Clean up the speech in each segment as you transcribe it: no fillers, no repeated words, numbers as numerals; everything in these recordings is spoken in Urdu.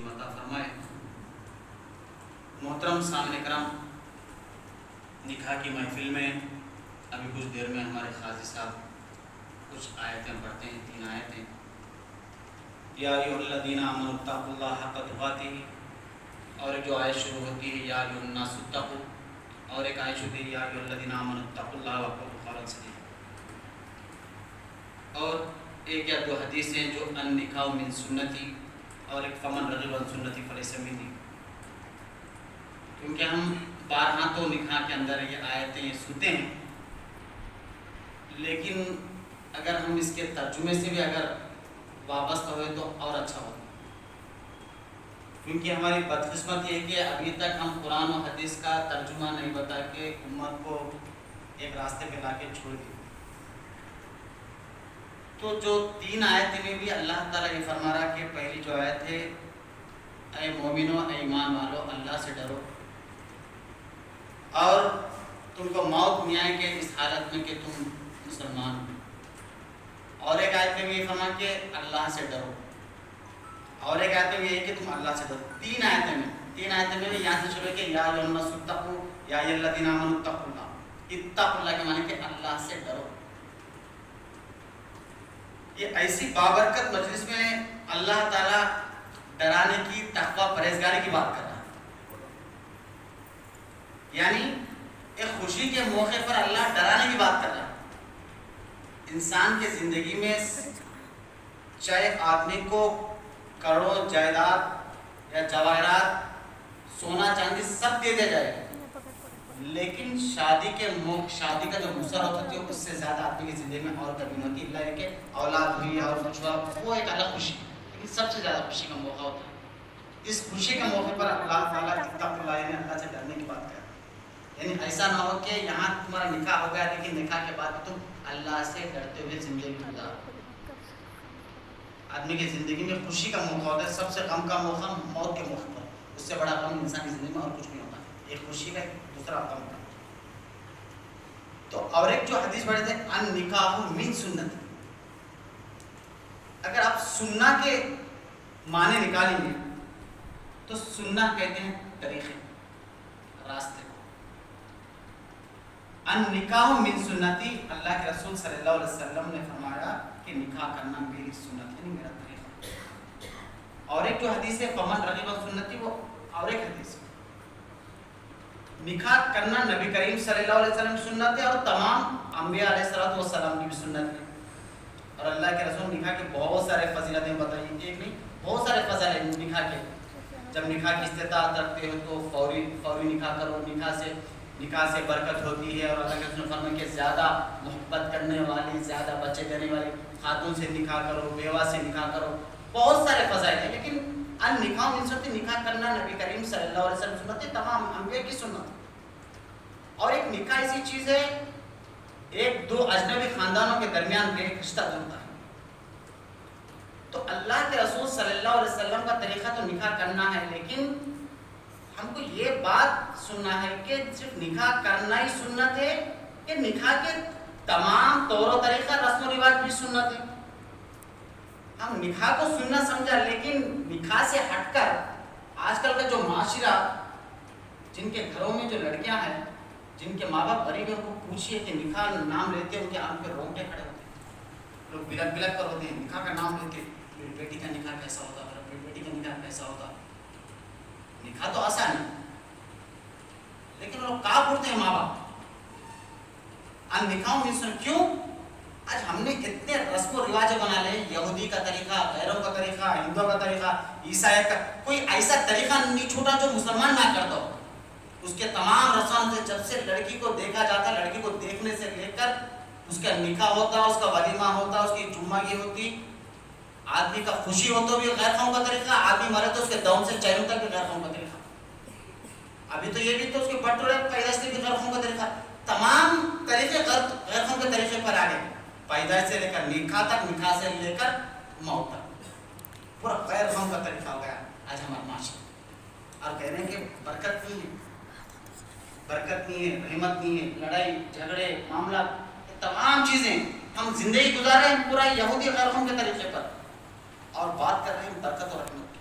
نصیب عطا فرمائے۔ محترم سامعین کرام، نکاح کی محفل میں ابھی کچھ دیر میں ہمارے قاضی صاحب کچھ آیتیں پڑھتے ہیں، 3 آیتیں۔ یا ایھا الذین آمنوا اتقوا اللہ حق تقاتہ، اور ایک جو آیت شروع ہوتی ہے یا ایھا الناس اتقوا، اور ایک آیت شروع ہوتی ہے یا ایھا الذین آمنوا اتقوا اللہ وقولوا قولا سدیدا، اور ایک یا 2 حدیثیں جو النکاح من سنتی، اور ایک فمن رغب عن سنتی فلیس منی۔ کیونکہ ہم بارہا تو نکاح کے اندر یہ آیتیں یہ سنتے ہیں، لیکن اگر ہم اس کے ترجمے سے بھی اگر وابستہ ہوئے تو اور اچھا ہوتا، کیونکہ ہماری بدقسمت یہ ہے کہ ابھی تک ہم قرآن و حدیث کا ترجمہ نہیں بتا کے امت کو ایک راستے پہ لا کے چھوڑ دیا۔ تو جو 3 آیتیں میں بھی اللہ تعالیٰ یہ فرما رہا کہ پہلی جو آیت ہے، اے مومنو، اے ایمان والو، اللہ سے ڈرو، اور تم کو موت نہیں آئے کہ اس حالت میں کہ تم مسلمان ہو۔ اور ایک آیت میں یہ فرما کہ اللہ سے ڈرو، اور ایک آیت میں یہ ہے کہ تم اللہ سے ڈرو۔ 3 آیتیں میں یہاں سے شروع ہے کہ یا ایھا الناس اتقوا، یا ایھا الذین آمنوا اتقوا اللہ۔ اتقوا اللہ کے معنی کہ اللہ سے ڈرو۔ یہ ایسی بابرکت مجلس میں اللہ تعالیٰ ڈرانے کی، تقویٰ پرہیزگاری کی بات کر رہا ہے، یعنی ایک خوشی کے موقع پر اللہ ڈرانے کی بات کر رہا ہے۔ انسان کے زندگی میں چاہے آدمی کو کروڑوں جائیداد یا جواہرات، سونا چاندی سب دے دیا جائے، لیکن شادی کا جو مسر ہوتا ہے اس سے زیادہ آدمی کی زندگی میں اور کبھی نہیں ہوتی، اللہ ہے کہ اولاد ہوئی اور بچوا، وہ ایک الگ خوشی، لیکن سب سے زیادہ خوشی کا موقع ہوتا ہے۔ اس خوشی کے موقع پر اللہ تعالیٰ اتقوا اللہ، یعنی اللہ سے ڈرنے کی بات کر رہا ہے۔ یعنی ایسا نہ ہو کہ یہاں تمہارا نکاح ہو گیا لیکن نکاح کے بعد تم اللہ سے ڈرتے ہوئے زندگی گزارو۔ آدمی کی زندگی میں خوشی کا موقع ہوتا ہے، سب سے غم کا موقع موت کے موقع پر، اس سے بڑا غم انسان کی زندگی میں اور کچھ نہیں ہوتا، ایک خوشی کا دوسرا غم کا۔ تو اور ایک جو حدیث پڑھے تھے النکاح من سنت، اگر آپ سننا کے معنی نکالیں گے تو سننا کہتے ہیں طریقے، راستے۔ النکاح من سنتی، اللہ کے رسول صلی اللہ علیہ وسلم نے فرمایا کہ نکاح کرنا میری سنت، یعنی میرا طریقہ۔ اور ایک جو حدیث ہے فمن رغب عن سنتی، وہ اور ایک حدیث ہے۔ نکاح کرنا نبی کریم صلی اللہ علیہ وسلم کی سنت ہے، اور تمام انبیاء علیہ السلام کی بھی سنت ہے۔ اور اللہ کے رسول نکاح کے بہت سارے فضیلتیں بتائی، ایک نہیں بہت سارے فضائل ہیں نکاح کے۔ جب نکاح کی استطاعت رکھتے ہو تو فوری نکاح کرو، نکاح سے برکت ہوتی ہے، اور اللہ کے رسول نے فرمایا کہ زیادہ محبت کرنے والی، زیادہ بچے دینے والی خاتون سے نکاح کرو، بیوہ سے نکاح کرو، بہت سارے فضائل ہیں۔ لیکن النکاح من سنت، نکاح کرنا نبی کریم صلی اللہ علیہ وسلم سنت ہے، تمام انبیاء کی سنت ہے۔ اور ایک نکاح ایسی چیز ہے، ایک 2 اجنبی خاندانوں کے درمیان ایک رشتہ جڑتا ہے۔ تو اللہ کے رسول صلی اللہ علیہ وسلم کا طریقہ تو نکاح کرنا ہے، لیکن ہم کو یہ بات سننا ہے کہ صرف نکاح کرنا ہی سنت ہے کہ نکاح کے تمام طور و طریقہ، رسم و رواج بھی سنت ہے۔ ہم نکاح کو سننا سمجھا، لیکن نکاح سے ہٹ کر آج کل کا جو معاشرہ، جن کے گھروں میں جو لڑکیاں ہیں، جن کے ماں باپ غریب ہیں، ان کو پوچھئے کہ نکاح نام لیتے ہیں ان کے آنکھ پہ رونگٹے کھڑے ہوتے ہیں، لوگ بلک بلک کر ہوتے ہیں نکاح کا نام لیتے، میری بیٹی کا نکاح کیسا ہوتا، میری بیٹی کا نکاح کیسا ہوتا۔ نکاح تو آسان ہے، لیکن لوگ کہاں پڑھتے ہیں ماں باپ؟ النکاح من سنت، کیوں؟ آج ہم نے اتنے رسم و رواج بنا لے، یہودی کا طریقہ، غیروں کا طریقہ، ہندوؤں کا طریقہ، عیسائی کا، کوئی ایسا طریقہ نہیں چھوٹا جو مسلمان نہ کرتا ہو۔ اس کے تمام رسم سے جب سے لڑکی کو دیکھا جاتا ہے، لڑکی کو دیکھنے سے لے کر اس کا نکاح ہوتا، اس کا ولیمہ ہوتا، اس کی جمعگی ہوتی، آدمی کا خوشی ہو تو بھی غیر قوم کا طریقہ، آدمی مرے تو اس کے دم سے چینوں تک بھی غیر قوم کا طریقہ، ابھی تو یہ بھی تو اس کے بٹورے پیدائش سے بھی غیر قوم کا طریقہ، تمام طریقے غیر قوم کے طریقے پر آ گئے، پیدائش سے لے کر نکاح تک، نکاح سے لے کر موت تک، پورا غیر قوم کا طریقہ ہو گیا آج ہمارا معاشرہ۔ اور کہہ رہے ہیں کہ برکت نہیں ہے، برکت نہیں ہے، رحمت نہیں ہے، لڑائی جھگڑے معاملات، تمام چیزیں ہم زندگی گزار رہے ہیں پورا یہودی غیر قوم کے طریقے پر، اور بات کر رہے ہیں برکت اور رحمت کی۔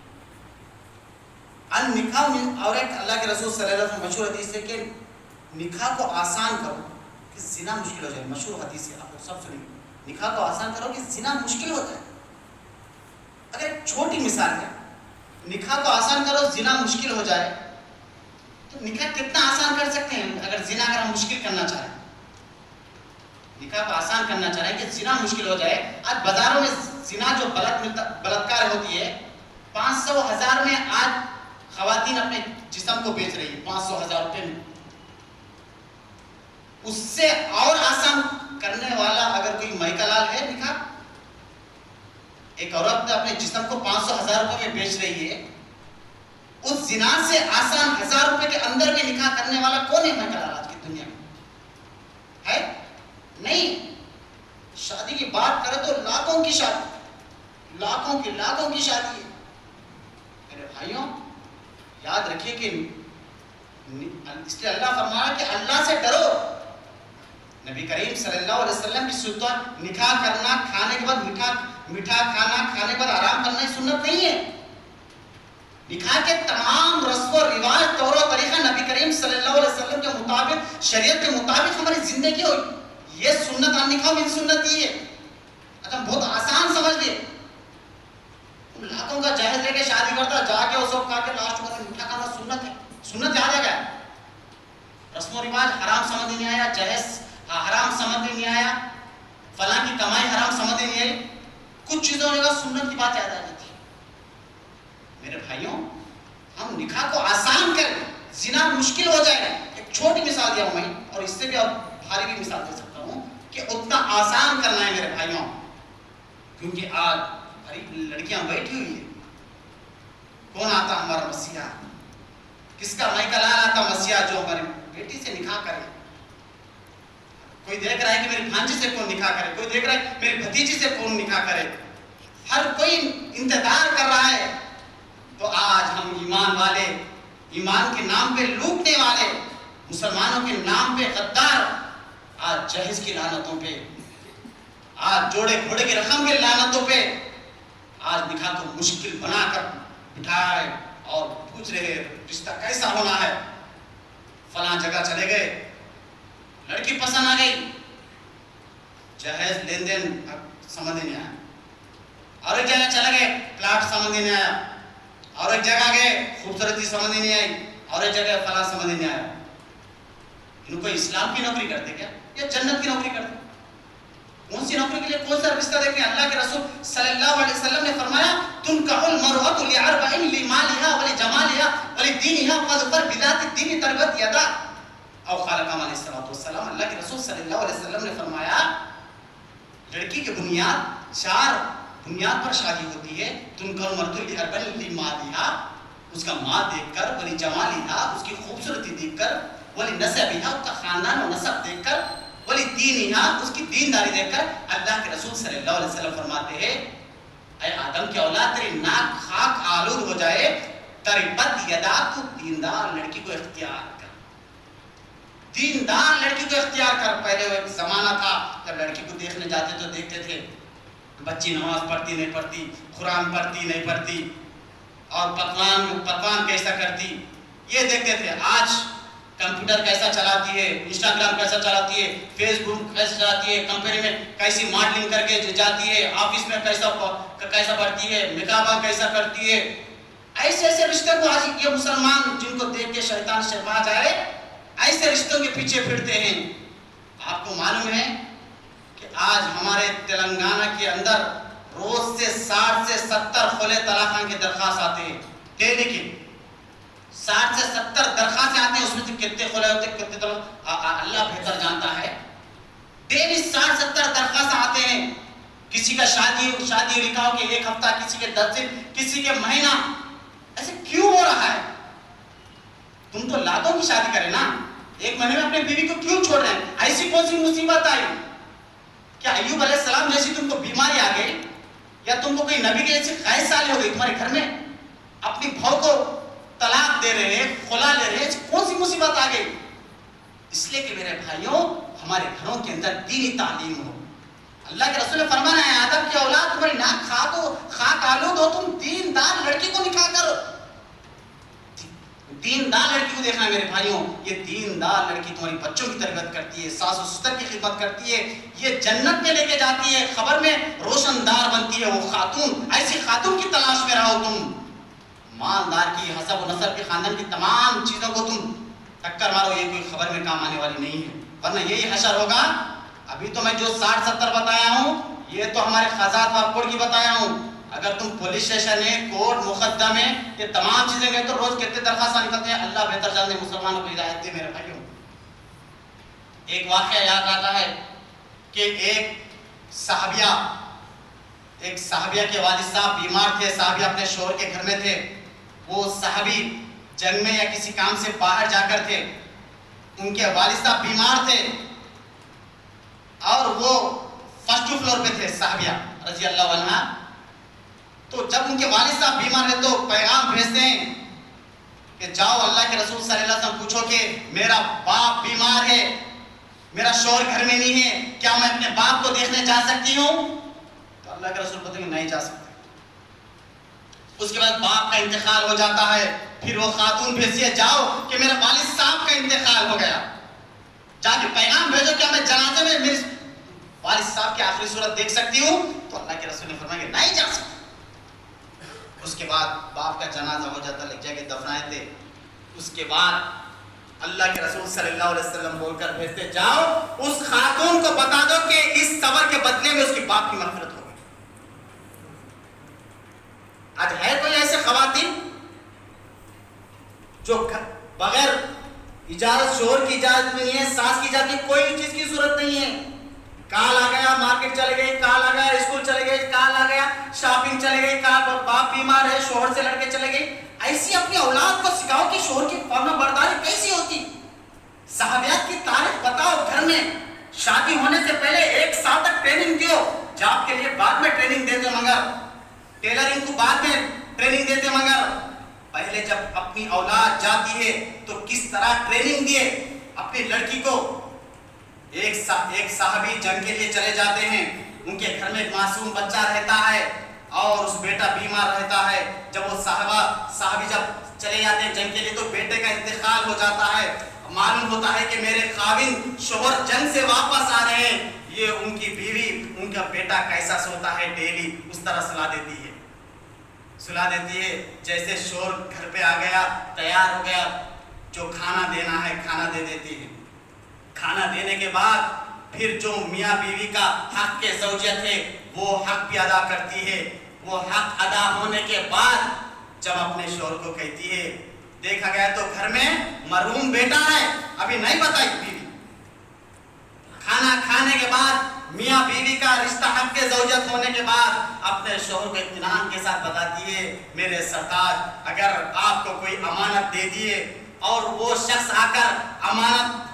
النکاح میں، اور ایک اللہ کے رسول صلی اللہ علیہ وسلم مشہور حدیث ہے کہ نکاح کو آسان کرو کہ زنا مشکل ہو جائے. مشہور حدیث ہے، آپ سب سنیں. نکاح کو آسان کرو کہ زنا مشکل ہو جائے. اگر ایک چھوٹی مثال ہے، نکاح کو آسان کرو زنا مشکل ہو جائے، تو نکاح کتنا آسان کر سکتے ہیں؟ اگر زنا اگر ہم مشکل کرنا چاہیں، نکاح کو آسان کرنا چاہ رہے ہیں کہ زنا مشکل ہو جائے. آج بازاروں میں زنا جو بلاತ್ಕಾರ ہوتی ہے، 500,000 میں آج خواتین اپنے جسم کو بیچ رہی ہے، 500,000 روپے میں. اس سے اور آسان کرنے والا اگر کوئی مہیکا لال ہے نکاح، ایک عورت اپنے جسم کو 500,000 روپے میں بیچ رہی ہے، اس زنا سے آسان 1,000 روپے کے اندر میں نکاح کرنے والا کون ہے مہیکا لال آج کی دنیا میں؟ ہے نہیں. شادی کی بات کرے تو لاکھوں کی شادی، لاکھوں کی شادی ہے. میرے بھائیوں یاد رکھیے کہ اس لیے اللہ فرمایا کہ اللہ سے ڈرو. نبی کریم صلی اللہ علیہ وسلم کی سنت نکاح کرنا، کھانے کے بعد میٹھا کھانا، کھانے کے بعد آرام کرنا سنت نہیں ہے. نکاح کے تمام رسم و رواج، طور و طریقہ نبی کریم صلی اللہ علیہ وسلم کے مطابق، شریعت کے مطابق ہماری زندگی ہو. یہ سنت نکاح میں سنت ہی ہے. اچھا بہت آسان سمجھ لیے. لاکھوں کا جہیز لے کے شادی کرتا، جا کے اس وقت کھا کے لاسٹ میں میٹھا کھانا سنت ہے. سنت یاد ہے کیا؟ رسم و رواج حرام سمجھ نہیں آیا، جہیز حرام سمجھ نہیں آیا، فلاں کی کمائی حرام سمجھ نہیں آئی. کچھ چیزوں نے سنت کی بات یاد آ جاتی ہے. میرے بھائیوں ہم نکاح کو آسان کریں، زنا مشکل ہو جائے. ایک چھوٹی مثال دیا ہوں میں، اور اس سے بھی اب بھاری بھی مثال دے سکتا ہوں کہ اتنا آسان کرنا ہے میرے بھائیوں. کیونکہ آج بھاری لڑکیاں بیٹھی ہوئی ہیں. کون آتا ہمارا مسیحا؟ کس کا مہیکا لال آتا مسیحا جو ہماری بیٹی سے نکاح کرے؟ کوئی دیکھ رہا ہے کہ میری بھانجی سے کون نکاح کرے، کوئی دیکھ رہا ہے میری بھتیجی سے کون نکاح کرے. ہر کوئی انتظار کر رہا ہے. تو آج ہم ایمان والے، ایمان کے نام پہ لوٹنے والے، مسلمانوں کے نام پہ غدار، آج جہیز کی لعنتوں پہ، آج جوڑے گھوڑے کی رقم کی لعنتوں پہ، آج نکاح کو مشکل بنا کر بٹھائے اور پوچھ رہے رشتہ کیسا ہونا ہے. فلاں جگہ چلے گئے، لڑکی پسند آ گئی، جہیز لین دین سمجھ نہیں آیا. اور ایک جگہ چلے گئے، پلاٹ سمجھ نہیں آیا. اور ایک جگہ گئے، خوبصورتی سمجھ نہیں آئی. اور ایک جگہ فلاں سمجھ نہیں آیا. ان کو اسلام کی نوکری کرتے کیا یا جنت کی نوکری کرتے؟ کون سی نوکری کے لیے کون سا رشتہ دیکھیں؟ اللہ کے رسول صلی اللہ علیہ وسلم نے فرمایا تنکح المرأة لأربع لمالها ولجمالها ولدينها فاظفر بذات الدين تربت یدا. او قال کما علیہ الصلوۃ والسلام. اللہ کے رسول صلی اللہ علیہ وسلم نے فرمایا لڑکی کی بنیاد 4 بنیاد پر شادی ہوتی ہے. تنکح المرأة لأربع لمالها، اس کا مال دیکھ کر، ولجمالها اس کی خوبصورتی دیکھ کر، ولنسبها اس کا خاندان و نسب دیکھ کر، ولدینها اس کی دینداری دیکھ کر. اللہ کے رسول صلی اللہ علیہ وسلم فرماتے ہیں اے آدم کی اولاد تیری ناک خاک آلود ہو جائے، تربت یدا، تو دیندار لڑکی کو اختیار کر، دیندار لڑکی کو اختیار کر. پہلے ایک زمانہ تھا جب لڑکی کو دیکھنے جاتے تو دیکھتے تھے بچی نماز پڑھتی نہیں پڑھتی، قرآن پڑھتی نہیں پڑھتی، اور پکوان کیسا کرتی یہ دیکھتے تھے. آج کمپیوٹر کیسا چلاتی ہے، انسٹاگرام کیسا چلاتی ہے، فیس بک کیسا چلاتی ہے، کمپنی میں کیسی ماڈلنگ کر کے جاتی ہے، آفس میں کیسا پڑھتی ہے، نکاح کیسا کرتی ہے. ایسے ایسے رشتے کو آج یہ مسلمان جن کو دیکھ کے شیطان شرما جائے، ایسے رشتوں کے پیچھے پھرتے ہیں. آپ کو معلوم ہے کہ آج ہمارے تلنگانہ کے اندر روز سے 60 سے 70 خلع طلاق کے درخواست آتے ہیں. ڈیلی کے 60 سے 70 درخواستیں آتے ہیں. اس میں سے کتنے خلع ہوتے ہیں کتنے طلاق اللہ بہتر جانتا ہے. ڈیلی 60-70 درخواست آتے ہیں. کسی کا شادی نکاح کے 1 ہفتہ، کسی کے 10 دن، کسی کے مہینہ. ایسے کیوں ہو رہا ہے؟ تم تو لاتوں کی شادی کرے نا، 1 مہینے میں اپنے بیوی کو کیوں چھوڑ رہے ہیں؟ ایسی کون سی مصیبت آئی؟ کیا ایوب علیہ السلام جیسی تم کو بیماری آ گئی، یا تم کو کوئی نبی کے جیسے قید سالے ہو گئی تمہارے گھر میں؟ اپنی بہو کو طلاق دے رہے ہیں، خلا لے رہے ہیں، کون سی مصیبت آ گئی؟ اس لیے کہ میرے بھائیوں ہمارے گھروں کے اندر دینی تعلیم ہو. اللہ کے رسول نے فرمایا ہے آدم کی اولاد تمہاری ناک خاک آلود ہو، تم دیندار لڑکی کو نکاح کرو. دیندار لڑکی کو دیکھنا میرے بھائیوں، یہ دیندار لڑکی تمہاری بچوں کی تربیت کرتی ہے، ساس و سسر کی خدمت کرتی ہے، یہ جنت میں لے کے جاتی ہے، خبر میں روشن دار بنتی ہے وہ خاتون۔ ایسی خاتون کی تلاش میں رہو تم، مالدار کی، حسب و نسب کے، خاندان کی تمام چیزوں کو تم ٹکر مارو، یہ کوئی خبر میں کام آنے والی نہیں ہے، ورنہ یہی حشر ہوگا۔ ابھی تو میں جو 60-70 بتایا ہوں یہ تو ہمارے خزات و کوڑ کی بتایا ہوں، اگر تم پولیس اسٹیشن ہے، کورٹ مقدمے، یہ تمام چیزیں گئے تو روز کتنے درخواستیں نکلتے ہیں، اللہ بہتر جانتے مسلمانوں کو ہدایت دے میرے بھائیوں۔ ایک واقعہ یاد آتا ہے کہ ایک صحابیہ کے والد صاحب بیمار تھے، صحابیہ اپنے شوہر کے گھر میں تھے، وہ صحابی جنگ میں یا کسی کام سے باہر جا کر تھے، ان کے والد صاحب بیمار تھے اور وہ فرسٹ فلور پہ تھے، صحابیہ رضی اللہ عنہ۔ تو جب ان کے والد صاحب بیمار ہیں تو پیغام بھیجتے ہیں کہ جاؤ اللہ کے رسول صلی اللہ علیہ وسلم پوچھو کہ میرا باپ بیمار ہے، میرا شوہر گھر میں نہیں ہے، کیا میں اپنے باپ کو دیکھنے جا سکتی ہوں؟ تو اللہ کے رسول بولتے ہیں نہیں جا سکتے۔ اس کے بعد باپ کا انتقال ہو جاتا ہے، پھر وہ خاتون بھیجتی ہے جاؤ کہ میرے والد صاحب کا انتقال ہو گیا، جا کے پیغام بھیجو کیا میں جنازے میں میرے والد صاحب کی آخری صورت دیکھ سکتی ہوں؟ تو اللہ کے رسول نے فرمایا کہ نہیں جا سکتے۔ اس کے بعد باپ کا جنازہ ہو جاتا، لگ جا کے دفنائے تھے، اس کے بعد اللہ کے رسول صلی اللہ علیہ وسلم بول کر بھیجتے جاؤ اس خاتون کو بتا دو کہ اس صبر کے بدلے میں اس کے باپ کی مغفرت ہوگی۔ آج ہے کوئی ایسے خواتین جو بغیر اجازت، شوہر کی اجازت نہیں ہے، ساس کی اجازت نہیں، کوئی چیز کی ضرورت نہیں ہے، کال آ گیا مارکیٹ چلے گئی، کال آ گیا اسکول چلے گئے، کال آ گیا شاپنگ چلے گئی، کال باپ بیمار ہے شوہر سے لڑکے چلے گئی۔ ایسی اپنی اولاد کو سکھاؤ کہ شوہر کی فرما برداری کیسی ہوتی، صحابیات کی تاریخ بتاؤ، گھر میں شادی ہونے سے پہلے 1 سال تک ٹریننگ دیو، جاب کے لیے بعد میں ٹریننگ دیتے مگر ٹیلرنگ کو بعد میں ٹریننگ دیتے مگر پہلے جب اپنی اولاد جاتی ہے تو کس طرح ٹریننگ دیے اپنی لڑکی کو۔ ایک صحابی جنگ کے لیے چلے جاتے ہیں، ان کے گھر میں ایک معصوم بچہ رہتا ہے اور اس بیٹا بیمار رہتا ہے، جب وہ صحابی جب چلے جاتے ہیں جنگ کے لیے تو بیٹے کا انتقال ہو جاتا ہے، معلوم ہوتا ہے کہ میرے خاوند شوہر جنگ سے واپس آ رہے ہیں، یہ ان کی بیوی ان کا بیٹا کیسا سوتا ہے ڈیلی اس طرح سلا دیتی ہے جیسے شوہر گھر پہ آ گیا تیار ہو گیا، جو کھانا دینا ہے کھانا دے دیتی ہے، کھانا دینے کے بعد پھر جو میاں بیوی کا حق کے زوجیت ہے وہ حق بھی ادا کرتی ہے، وہ حق ادا ہونے کے بعد جب اپنے شوہر کو کہتی ہے دیکھا گیا تو گھر میں مرحوم بیٹا ہے، ابھی نہیں بتائی بیوی، کھانا کھانے کے بعد میاں بیوی کا رشتہ حق کے زوجیت ہونے کے بعد اپنے شوہر کو اطمینان کے ساتھ بتاتی ہے میرے سرتاج اگر آپ کو کوئی امانت دے دیے اور وہ شخص آ کر امانت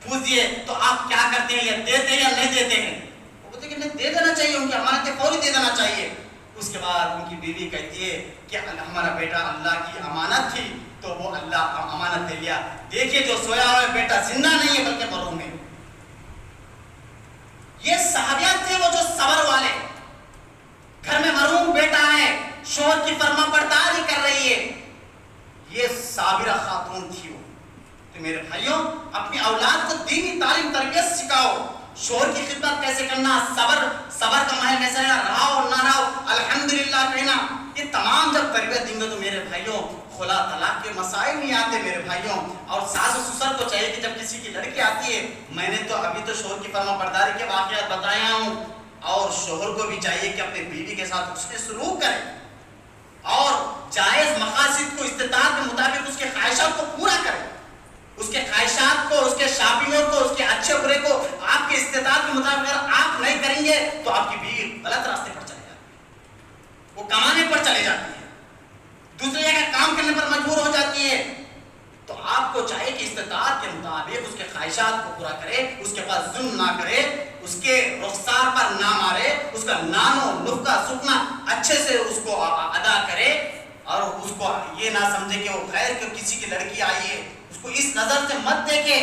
پوچھئے تو آپ کیا کرتے ہیں، یا دیتے ہیں یا نہیں دیتے ہیں؟ وہ بولتے ہیں کہ نہیں دے دینا چاہیے، ان کی امانتیں فوری دے دینا چاہیے۔ اس کے بعد ان کی بیوی کہتی ہے کہ ہمارا بیٹا اللہ کی امانت تھی تو وہ اللہ امانت دے لیا، دیکھیے جو سویا ہوا بیٹا زندہ نہیں ہے بلکہ مرحوم ہے۔ یہ صحابیات تھے وہ جو صبر والے، گھر میں مرحوم بیٹا ہے، شوہر کی فرما برداری کر رہی ہے، یہ صابرہ خاتون تھی وہ۔ تو میرے بھائیوں اپنی اولاد کو دینی تعلیم تربیت سکھاؤ، شوہر کی خدمت کیسے کرنا، صبر کا ماہر کیسے رہنا، رہا اور نہ رہا الحمدللہ کہنا، یہ تمام جب تربیت دیں گے تو میرے بھائیوں خلا طلاق کے مسائل نہیں آتے میرے بھائیوں۔ اور ساس و سسر کو چاہیے کہ جب کسی کی لڑکی آتی ہے، میں نے تو ابھی تو شوہر کی فرما برداری کے واقعات بتایا ہوں، اور شوہر کو بھی چاہیے کہ اپنے بیوی کے ساتھ اس نے سلوک کرے اور جائز مقاصد کو استطاعت کے مطابق اس کے خواہشات کو پورا کرے، اس کے خواہشات کو، اس کے شاپنگوں کو، اس کے اچھے برے کو آپ کے استطاعت کے مطابق اگر آپ نہیں کریں گے تو آپ کی بیوی غلط راستے پر چلے جاتی ہے، وہ کمانے پر چلے جاتی ہے، دوسری جگہ کام کرنے پر مجبور ہو جاتی ہے۔ تو آپ کو چاہیے کہ استطاعت کے مطابق اس کے خواہشات کو پورا کرے، اس کے پاس ظلم نہ کرے، اس کے رخسار پر نہ مارے، اس کا نانو نفقہ سکنا اچھے سے اس کو ادا کرے، اور اس کو یہ نہ سمجھے کہ وہ خیر کہ کسی کی لڑکی آئی ہے، اس کو اس نظر سے مت دیکھے،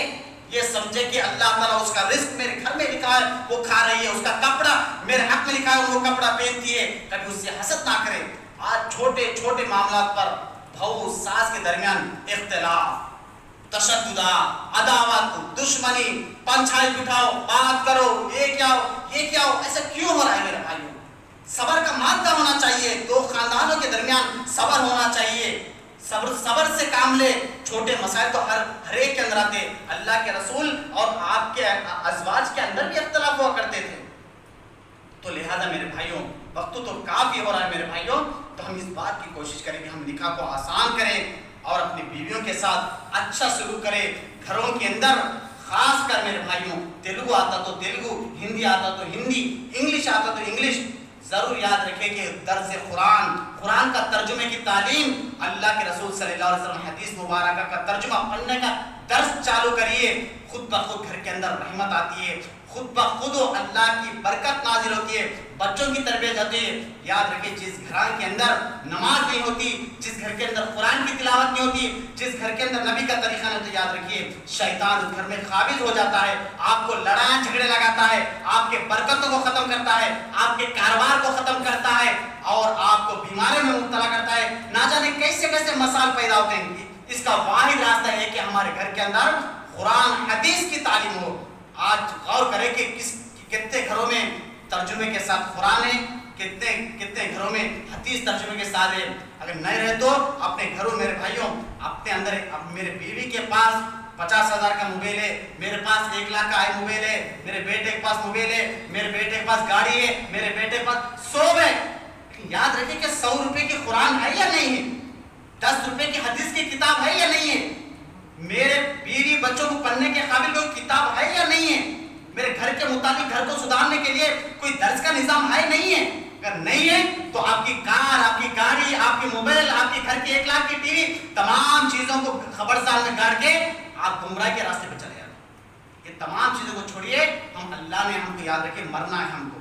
یہ سمجھے کہ اللہ تعالیٰ اس کا رزق میرے گھر میں لکھا ہے وہ کھا رہی ہے، اس کا کپڑا میرے حق میں لکھا ہے وہ کپڑا پہنتی ہے، کبھی اس سے حسد نہ کرے۔ آج چھوٹے چھوٹے معاملات پر بہو ساس کے درمیان اختلاف، تشددات، عداوت، دشمنی، پنچھائی بٹھاؤ، بات کرو، یہ کیا ہو یہ کیا ہو، ایسا کیوں ہو رہا ہے میرے بھائیوں؟ صبر کا مادہ ہونا چاہیے، دو خاندانوں کے درمیان صبر ہونا چاہیے، صبر سے کام لے۔ چھوٹے مسائل تو ہر ایک کے اندر آتے، اللہ کے رسول اور آپ کے ازواج کے اندر بھی اختلاف ہوا کرتے تھے۔ تو لہذا میرے بھائیوں وقت تو کافی ہو رہا ہے میرے بھائیوں، تو ہم اس بات کی کوشش کریں کہ ہم نکاح کو آسان کریں اور اپنی بیویوں کے ساتھ اچھا سلوک کریں۔ گھروں کے اندر خاص کر میرے بھائیوں تیلگو آتا تو تیلگو، ہندی آتا تو ہندی، انگلش آتا تو انگلش، ضرور یاد رکھیں کہ درس قرآن کا ترجمے کی تعلیم، اللہ کے رسول صلی اللہ علیہ وسلم حدیث مبارکہ کا ترجمہ پڑھنے کا درس چالو کریے، خود بخود گھر کے اندر رحمت آتی ہے، خود بخود اللہ کی برکت نازل ہوتی ہے، بچوں کی تربیت ہوتی ہے۔ یاد رکھیں جس گھر کے اندر نماز نہیں ہوتی، جس گھر کے اندر قرآن کی تلاوت نہیں ہوتی، جس گھر کے اندر نبی کا طریقہ نہیں ہوتا، یاد رکھیے شیطان اس گھر میں قابض ہو جاتا ہے، آپ کو لڑائیں جھگڑے لگاتا ہے، آپ کے برکتوں کو ختم کرتا ہے، آپ کے کاروبار کو ختم کرتا ہے اور آپ کو بیماریوں میں مبتلا کرتا ہے، نہ جانے کیسے کیسے مسائل پیدا ہوتے ہیں۔ اس کا واحد راستہ ہے کہ ہمارے گھر کے اندر قرآن حدیث کی تعلیم ہو۔ آج غور کریں کہ کتنے گھروں میں ترجمے کے ساتھ قرآن ہے، کتنے گھروں میں حدیث ترجمے کے ساتھ ہے۔ اگر نہیں رہے تو اپنے گھروں میرے بھائیوں اپنے اندر، میرے بیوی کے پاس 50,000 کا موبائل ہے، میرے پاس 1 لاکھ کا موبائل ہے، میرے بیٹے کے پاس موبائل ہے، میرے بیٹے کے پاس گاڑی ہے، میرے بیٹے کے پاس سوب ہے، یاد رکھیں کہ 100 روپے کی قرآن ہے یا نہیں ہے، 10 روپے کی حدیث کی کتاب ہے یا نہیں ہے، میرے بیوی بچوں کو پڑھنے کے قابل کوئی کتاب ہے یا نہیں ہے، میرے گھر کے مطابق گھر کو سدھارنے کے لیے کوئی درس کا نظام ہے نہیں ہے۔ اگر نہیں ہے تو آپ کی کار، آپ کی گاڑی، آپ کی موبائل، آپ کے گھر کی 1 لاکھ کی ٹی وی، تمام چیزوں کو خبرستان میں گاڑ کے آپ گمراہ کے راستے پہ چلے جاتے۔ یہ تمام چیزوں کو چھوڑیے، ہم اللہ نے ہم کو یاد رکھے مرنا ہے، ہم کو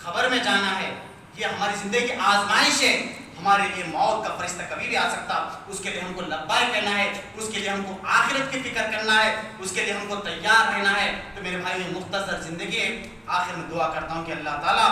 خبر میں جانا ہے، یہ ہماری زندگی کی آزمائش ہے، ہمارے لیے موت کا فرشتہ کبھی بھی آ سکتا، اس کے لیے ہم کو لبیک کہنا ہے، اس کے لیے ہم کو آخرت کی فکر کرنا ہے، اس کے لیے ہم کو تیار رہنا ہے۔ تو میرے بھائی مختصر زندگی ہے، آخر میں دعا کرتا ہوں کہ اللہ تعالیٰ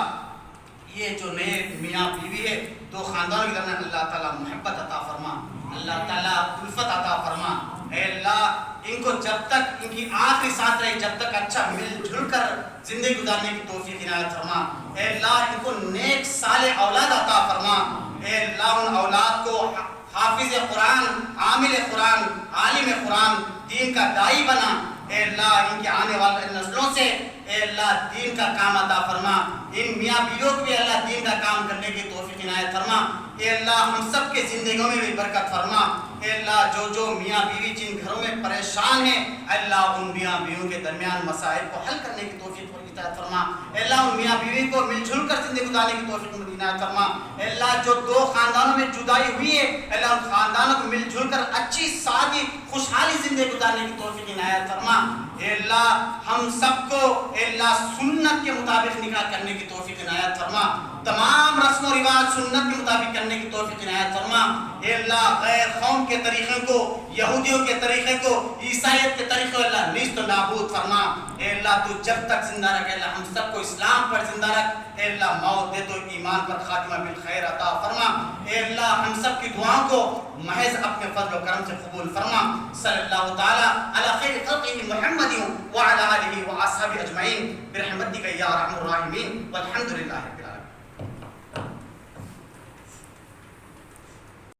یہ جو نئے میاں بیوی ہے، دو خاندانوں کے درمیان اللہ تعالیٰ محبت عطا فرما، اللہ تعالیٰ الفت عطا فرما، اے اللہ ان کو جب تک ان کی آخری سانس رہے جب تک اچھا مل جل کر زندگی گزارنے کی توفیق عنایت فرما، اے اللہ ان کو نیک صالح اولاد عطا فرما، اے اللہ ان اولاد کو حافظ قرآن، عامل قرآن، عالم قرآن، دین کا داعی بنا، اے اللہ ان کے آنے والے نسلوں سے اے اللہ دین کا کام عطا فرما، ان میاں بیویوں کو بھی اللہ دین کا کام کرنے کی توفیق عنایت فرما، اے اللہ ہم سب کے زندگیوں میں بھی برکت فرما، اے اللہ جو میاں بیوی جن گھروں میں پریشان ہیں، اللہ ان میاں بیویوں کے درمیان مسائل کو حل کرنے کی توفیق عنایت فرما، اے اللہ ان میاں بیوی کو مل جل کر زندگی گزارنے کی توفیق عنایت فرما، اے اللہ جو دو خاندانوں میں جدائی ہوئی ہے، اے اللہ ان خاندانوں کو مل جل کر اچھی سادی خوشحالی زندگی گزارنے کی توفیق عنایت فرما، اے اللہ ہم سب کو اے اللہ سنت کے مطابق نکاح کرنے کی توفیق عنایت فرما، تمام رسم و رواج سنت کے مطابق کرنے کی توفیق عنایت فرما، اے اللہ غیر قوم کے طریقے کو، یہودیوں کے طریقے کو، عیسائیت کے طریقے کو اللہ نیست و نابود فرما، اے اللہ تو جب تک زندہ رکھ، اے اللہ ہم سب کو اسلام پر زندہ رکھ، اے اللہ موت دے تو ایمان پر خاتمہ بالخیر عطا فرما، اے اللہ ہم سب کی دعاؤں کو محض اپنے فضل و کرم سے قبول فرما، صلی اللہ تعالی علی خیر خلقہ محمد وعلی آلہ واصحابہ اجمعین برحمتک یا ارحم الراحمین والحمد للہ۔